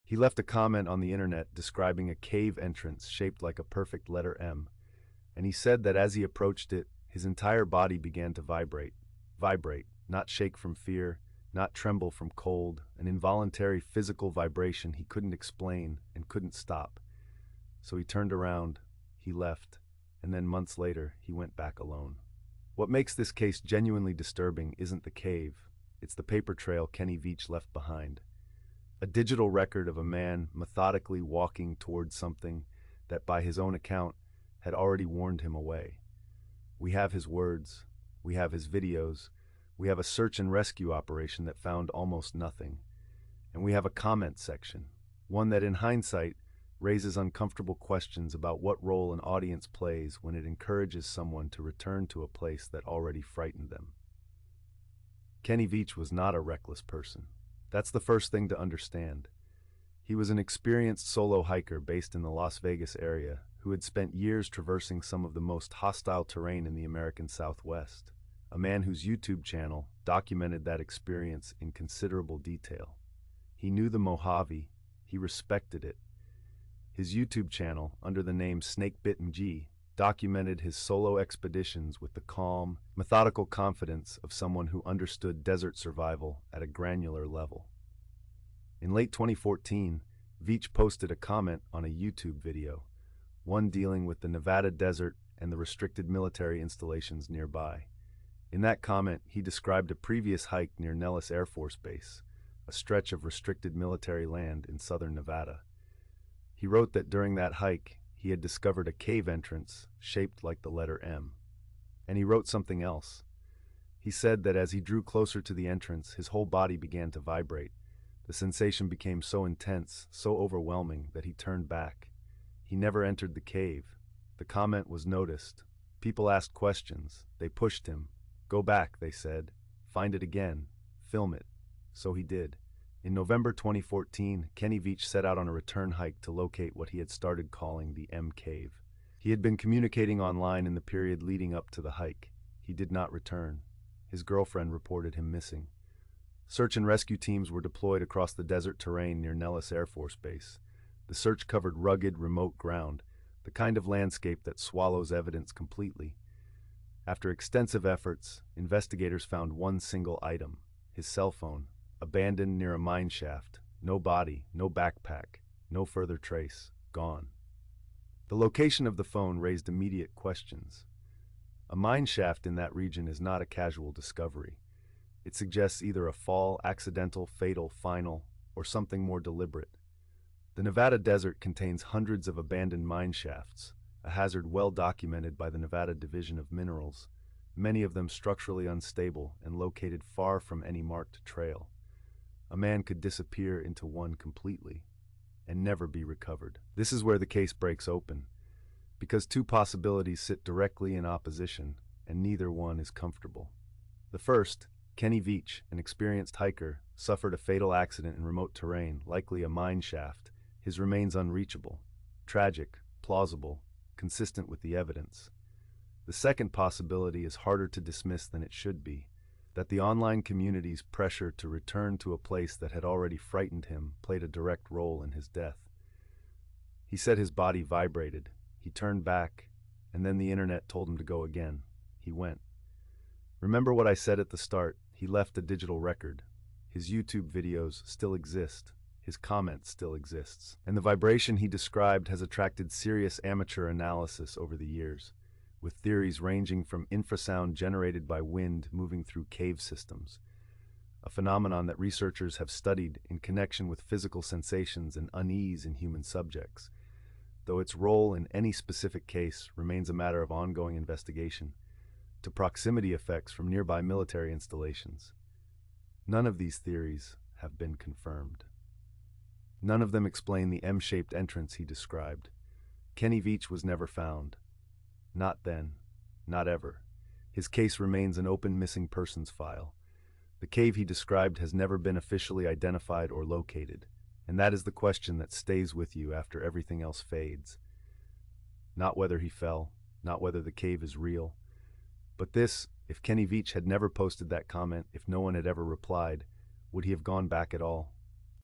He left a comment on the internet describing a cave entrance shaped like a perfect letter M, and he said that as he approached it, his entire body began to vibrate. Vibrate, not shake from fear, not tremble from cold, an involuntary physical vibration he couldn't explain and couldn't stop. So he turned around, he left, and then months later, he went back alone. What makes this case genuinely disturbing isn't the cave, it's the paper trail Kenny Veach left behind. A digital record of a man methodically walking towards something that, by his own account, had already warned him away. We have his words, we have his videos, we have a search and rescue operation that found almost nothing, and we have a comment section, one that in hindsight raises uncomfortable questions about what role an audience plays when it encourages someone to return to a place that already frightened them. Kenny Veach was not a reckless person. That's the first thing to understand. He was an experienced solo hiker based in the Las Vegas area who had spent years traversing some of the most hostile terrain in the American Southwest, a man whose YouTube channel documented that experience in considerable detail. He knew the Mojave, he respected it. His YouTube channel, under the name Snakebitten G, documented his solo expeditions with the calm, methodical confidence of someone who understood desert survival at a granular level. In late 2014, Veach posted a comment on a YouTube video, one dealing with the Nevada desert and the restricted military installations nearby. In that comment, he described a previous hike near Nellis Air Force Base, a stretch of restricted military land in southern Nevada. He wrote that during that hike, he had discovered a cave entrance shaped like the letter M. And he wrote something else. He said that as he drew closer to the entrance, his whole body began to vibrate. The sensation became so intense, so overwhelming, that he turned back. He never entered the cave. The comment was noticed. People asked questions. They pushed him. Go back, they said. Find it again. Film it. So he did. In November 2014, Kenny Veach set out on a return hike to locate what he had started calling the M Cave. He had been communicating online in the period leading up to the hike. He did not return. His girlfriend reported him missing. Search and rescue teams were deployed across the desert terrain near Nellis Air Force Base. The search covered rugged, remote ground, the kind of landscape that swallows evidence completely. After extensive efforts, investigators found one single item, his cell phone, abandoned near a mine shaft. No body, no backpack, no further trace, gone. The location of the phone raised immediate questions. A mine shaft in that region is not a casual discovery. It suggests either a fall, accidental, fatal, final, or something more deliberate. The Nevada desert contains hundreds of abandoned mine shafts, a hazard well documented by the Nevada Division of Minerals, many of them structurally unstable and located far from any marked trail. A man could disappear into one completely and never be recovered. This is where the case breaks open, because two possibilities sit directly in opposition, and neither one is comfortable. The first, Kenny Veach, an experienced hiker, suffered a fatal accident in remote terrain, likely a mine shaft. His remains unreachable. Tragic, plausible, consistent with the evidence. The second possibility is harder to dismiss than it should be, that the online community's pressure to return to a place that had already frightened him played a direct role in his death. He said his body vibrated. He turned back, and then the internet told him to go again. He went. Remember what I said at the start, he left a digital record. His YouTube videos still exist. His comment still exists. And the vibration he described has attracted serious amateur analysis over the years, with theories ranging from infrasound generated by wind moving through cave systems, a phenomenon that researchers have studied in connection with physical sensations and unease in human subjects, though its role in any specific case remains a matter of ongoing investigation, to proximity effects from nearby military installations. None of these theories have been confirmed. None of them explain the M-shaped entrance he described. Kenny Veach was never found. Not then, not ever. His case remains an open missing persons file. The cave he described has never been officially identified or located, and that is the question that stays with you after everything else fades. Not whether he fell, not whether the cave is real, but this: if Kenny Veach had never posted that comment, if no one had ever replied, would he have gone back at all?